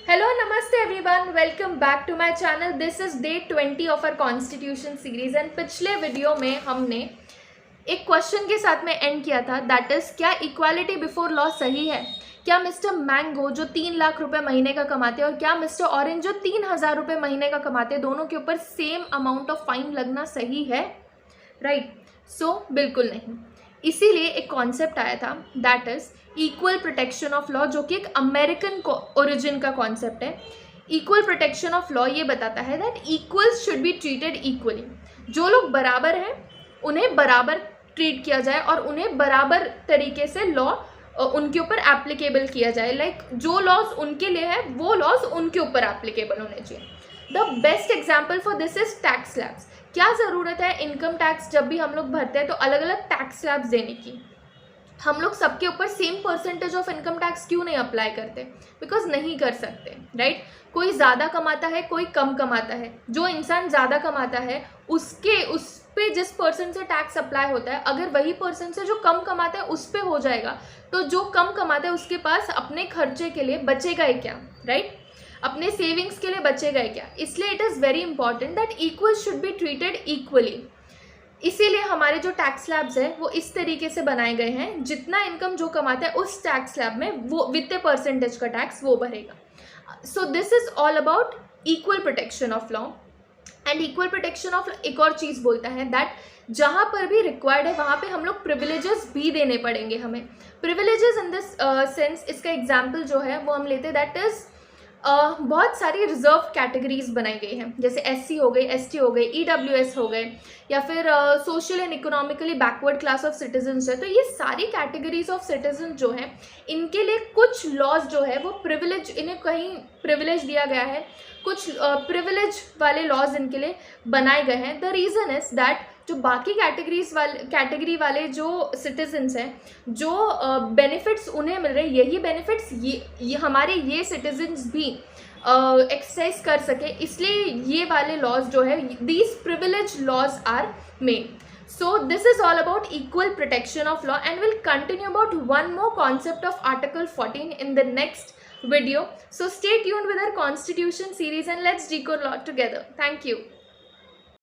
Hello, namaste everyone. Welcome back to my channel. This is day 20 of our Constitution series and पिछले video में हमने एक question के साथ में एंड किया था, दैट इज क्या इक्वालिटी बिफोर लॉ सही है? क्या मिस्टर मैंगो जो 3 लाख रुपए महीने का कमाते हैं और क्या मिस्टर ऑरेंज जो 3,000 रुपए महीने का कमाते हैं, दोनों के ऊपर सेम अमाउंट ऑफ फाइन लगना सही है? राइट? सो बिल्कुल नहीं। इसीलिए एक कॉन्सेप्ट आया था, that is equal protection of law, जो कि एक अमेरिकन ओरिजिन का कॉन्सेप्ट है। इक्वल प्रोटेक्शन ऑफ लॉ ये बताता है that equals should be treated equally. जो लोग बराबर हैं उन्हें बराबर ट्रीट किया जाए और उन्हें बराबर तरीके से लॉ उनके ऊपर एप्लीकेबल किया जाए। लाइक जो लॉज उनके लिए है वो लॉज उनके ऊपर एप्लीकेबल होने चाहिए। The best example for this is tax slabs. क्या ज़रूरत है इनकम टैक्स जब भी हम लोग भरते हैं तो अलग अलग टैक्स स्लैब्स देने की? हम लोग सबके ऊपर same percentage of income tax क्यों नहीं अप्लाई करते? बिकॉज नहीं कर सकते, राइट? कोई ज़्यादा कमाता है, कोई कम कमाता है। जो इंसान ज़्यादा कमाता है उस पे जिस पर्सन से टैक्स अप्लाई होता है, अगर वही पर्सन से जो कम कमाता है उस पे हो जाएगा तो जो कम कमाता है उसके पास अपने खर्चे के लिए बचेगा ही क्या, राइट? अपने सेविंग्स के लिए बचेगा ही क्या? इसलिए it is very important that equal should be treated equally. इसीलिए हमारे जो टैक्स स्लैब्स है वो इस तरीके से बनाए गए हैं, जितना इनकम जो कमाता है उस टैक्स स्लैब में वो विद परसेंटेज का टैक्स वो भरेगा। So this is all about equal protection of law. And equal protection of एक और चीज़ बोलता है दैट जहाँ पर भी रिक्वायर्ड है वहाँ पे हम लोग प्रिविलेजेस भी देने पड़ेंगे हमें। प्रिविलेजेस इन दिस सेंस, इसका एग्जाम्पल जो है वो हम लेते हैं, दैट इज बहुत सारी रिजर्व कैटेगरीज बनाई गई हैं, जैसे एससी हो गई, एसटी हो गई, ईडब्ल्यूएस हो गए, या फिर social and economically backward class of citizens है। तो ये सारी कैटेगरीज ऑफ सिटीजन जो हैं इनके लिए कुछ लॉज जो है वो प्रिविलेज, इन्हें कहीं प्रिविलेज दिया गया है, कुछ प्रिविलेज वाले लॉज इनके लिए बनाए गए हैं। द रीज़न इज दैट जो बाकी कैटेगरी वाले जो सिटीजन्स हैं, जो बेनिफिट्स उन्हें मिल रहे हैं, यही बेनिफिट्स ये हमारे ये सिटीजन्स भी एक्सरसाइज कर सके, इसलिए ये वाले लॉज जो है, these privilege laws are made. So this is all about equal protection of law and we'll continue about one more concept of Article 14 in the next video. So stay tuned with our Constitution series and let's decode law together. Thank you.